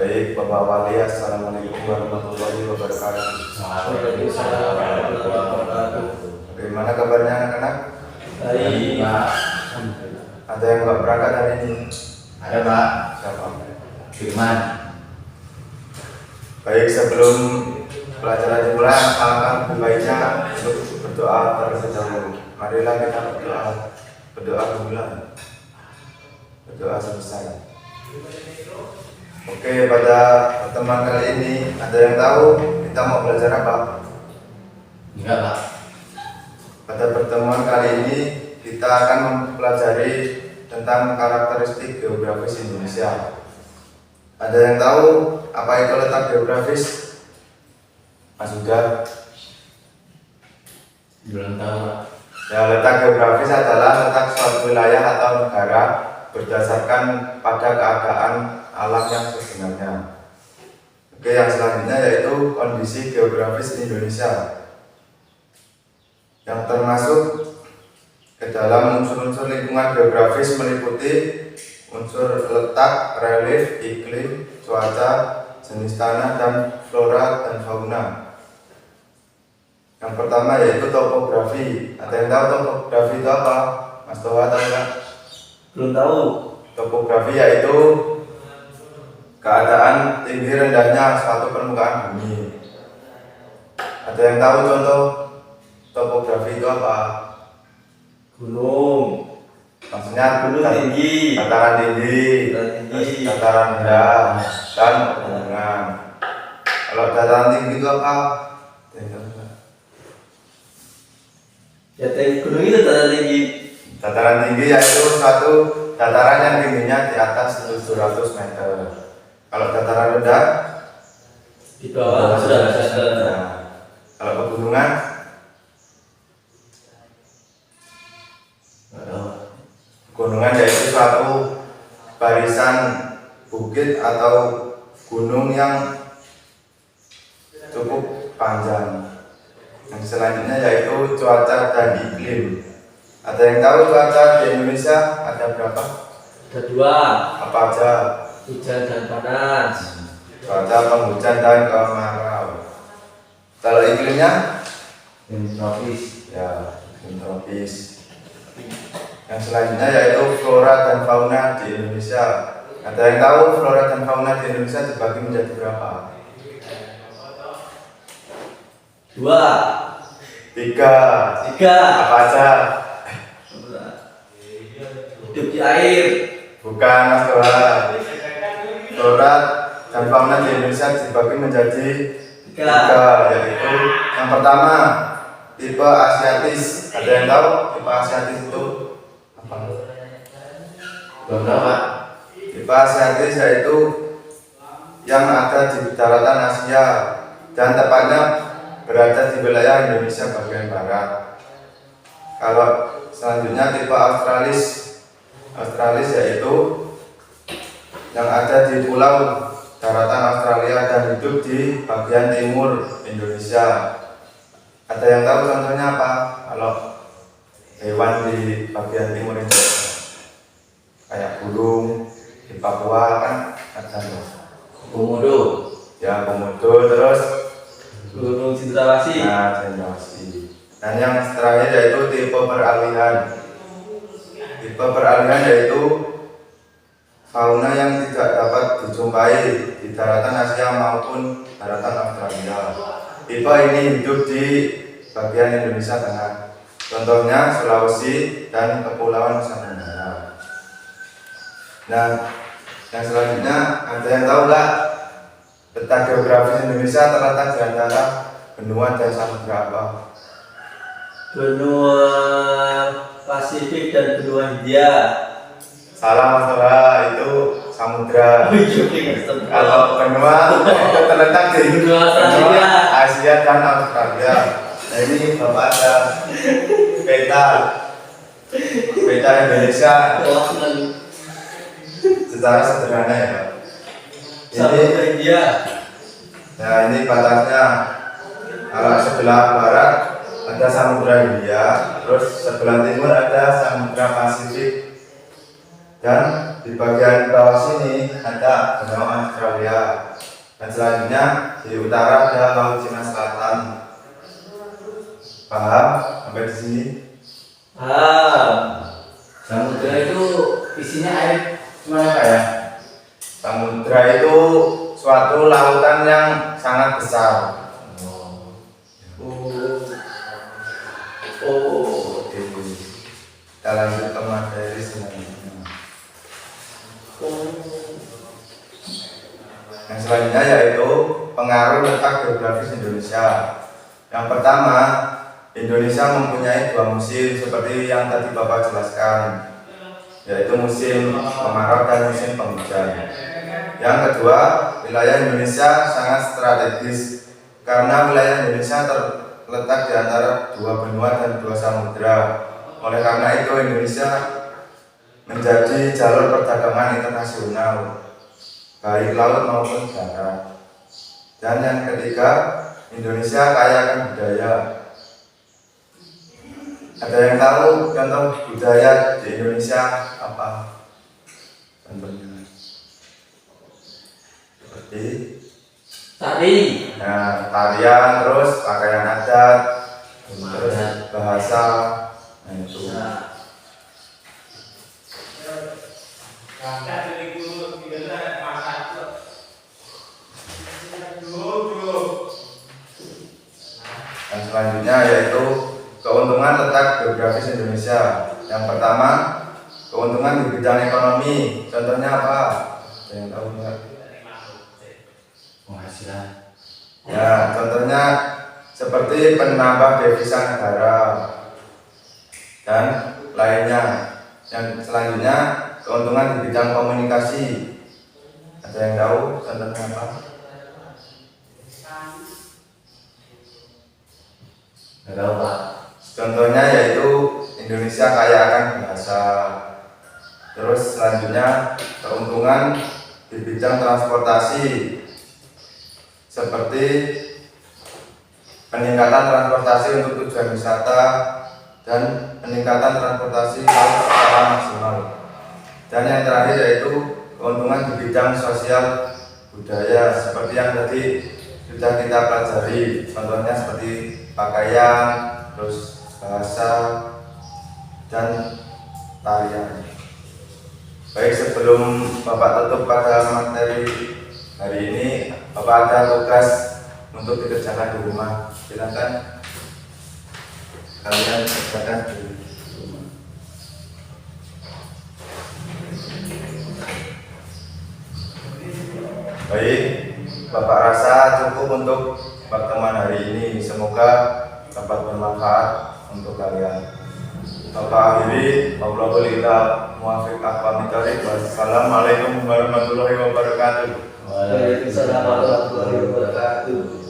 Baik, Bapak Wali, Assalamualaikum warahmatullahi wabarakatuh. Waalaikumsalam warahmatullahi wabarakatuh. Bagaimana kabarnya anak-anak? Baik, Pak. Ada yang nggak berangkat hari ini? Ada, Pak. Siapa? Firman. Baik, sebelum pelajaran dimulai, alangkah lebih baiknya untuk berdoa terlebih dahulu. Marilah kita berdoa dulu. Berdoa selesai. Oke, pada pertemuan kali ini ada yang tahu kita mau belajar apa? Enggak, Pak. Pada pertemuan kali ini kita akan mempelajari tentang karakteristik geografis Indonesia. Ada yang tahu apa itu letak geografis? Mas Huda? Belum tahu, Pak. Ya, letak geografis adalah letak suatu wilayah atau negara berdasarkan pada keadaan alam yang sebenarnya. Oke, yang selanjutnya yaitu kondisi geografis Indonesia, yang termasuk ke dalam unsur-unsur lingkungan geografis meliputi unsur letak, relief, iklim, cuaca, jenis tanah, dan flora dan fauna. Yang pertama yaitu topografi. Ada yang tahu topografi itu apa? Mas Toha tahu nggak? Belum tahu. Topografi yaitu keadaan tinggi rendahnya suatu permukaan bumi. Ada yang tahu contoh topografi itu apa? Gunung. Maksudnya Gunung tinggi. dataran tinggi, dataran rendah, dan pegunungan. Kalau dataran tinggi itu apa? Ya, gunung itu dataran tinggi. Dataran tinggi yaitu suatu dataran yang tingginya di atas 700 meter. Kalau dataran rendah Di bawah sudah ada. Nah, kalau pegunungan gunungan yaitu suatu barisan bukit atau gunung yang cukup panjang. Yang selanjutnya yaitu cuaca dan iklim. Ada yang tahu cuaca di Indonesia ada berapa? Ada dua. Apa aja? Hujan dan panas. Cuaca penghujan dan kemarau. Kalau iklimnya? Tropis. Ya, iklim tropis. Yang selanjutnya yaitu flora dan fauna di Indonesia. Ada yang tahu flora dan fauna di Indonesia dibagi menjadi berapa? Dua. Tiga. Apa aja? Hidup di air. Bukan, Mas Doha. Flora dan fauna di Indonesia dibagi menjadi tiga, yaitu yang pertama tipe asiatis. Ada yang tahu tipe asiatis itu apa? Belum tahu, Pak. Tipe asiatis yaitu yang ada di daratan Asia dan tepatnya berada di wilayah Indonesia bagian barat. Kalau selanjutnya tipe Australis yaitu yang ada di pulau daratan Australia dan hidup di bagian timur Indonesia. Ada yang tahu contohnya apa? Kalau hewan di bagian timur Indonesia kayak burung di Papua kan ada Komodo. ya, komodo, terus Gunung Cendrawasih. nah, Cendrawasih. Dan yang terakhir yaitu tipe peralihan. Tipe peralihan yaitu fauna yang tidak dapat dijumpai di daratan Asia maupun daratan Australia. Tipe ini hidup di bagian Indonesia Tengah. Contohnya Sulawesi dan Kepulauan Nusa Tenggara. Nah, yang selanjutnya ada yang tahu nggak letak geografis Indonesia terletak di antara benua dan samudra apa? Benua Pasifik dan benua Hindia. Salah, Mas Toha, itu samudra. Kalau benua itu terletak di Benua Australia. Asia dan Australia. Nah, ini Bapak ada peta Indonesia secara sederhana ya, Pak. Samudra Hindia. Nah, ini batasnya. Kalau sebelah barat ada Samudra Hindia, terus sebelah timur ada Samudra Pasifik. Dan di bagian bawah sini ada benua Australia. Dan selanjutnya di utara ada Laut Cina Selatan. Paham sampai di sini? Samudra itu isinya air gimana Pak ya? Samudra itu suatu lautan yang sangat besar. Oke. Kita lanjut ke materi selanjutnya. Yang selanjutnya yaitu pengaruh letak geografis Indonesia. Yang pertama, Indonesia mempunyai 2 musim seperti yang tadi Bapak jelaskan, yaitu musim kemarau dan musim penghujan. Yang kedua, wilayah Indonesia sangat strategis karena wilayah Indonesia terletak di antara 2 benua dan 2 samudra. Oleh karena itu Indonesia menjadi jalur perdagangan internasional, baik laut maupun darat. Dan yang ketiga, Indonesia kaya akan budaya. Ada yang tahu contoh budaya di Indonesia apa? Contohnya seperti tarian, terus pakaian adat, terus bahasa, itu. Dan selanjutnya yaitu keuntungan letak geografis Indonesia. Yang pertama, keuntungan di bidang ekonomi. Contohnya apa? Ada yang tahu nggak? Penghasilan. Ya, contohnya seperti penambah devisa negara dan lainnya. Yang selanjutnya, keuntungan di bidang komunikasi. Ada yang tahu contohnya apa? Nggak tahu Pak. Contohnya yaitu Indonesia kaya akan bahasa. Terus selanjutnya keuntungan di bidang transportasi seperti peningkatan transportasi untuk tujuan wisata dan peningkatan transportasi laut secara maksimal. Dan yang terakhir yaitu keuntungan di bidang sosial budaya seperti yang tadi sudah kita pelajari. Contohnya seperti pakaian, terus bahasa dan tarian. Baik, sebelum Bapak tutup pada materi hari ini, Bapak ada tugas untuk dikerjakan di rumah. Silakan kalian kerjakan di rumah. Baik, Bapak rasa cukup untuk pertemuan hari ini. Semoga dapat bermanfaat untuk kalian. Bapak akhiri, wassalamualaikum warahmatullahi wabarakatuh. Waalaikumsalam warahmatullahi wabarakatuh.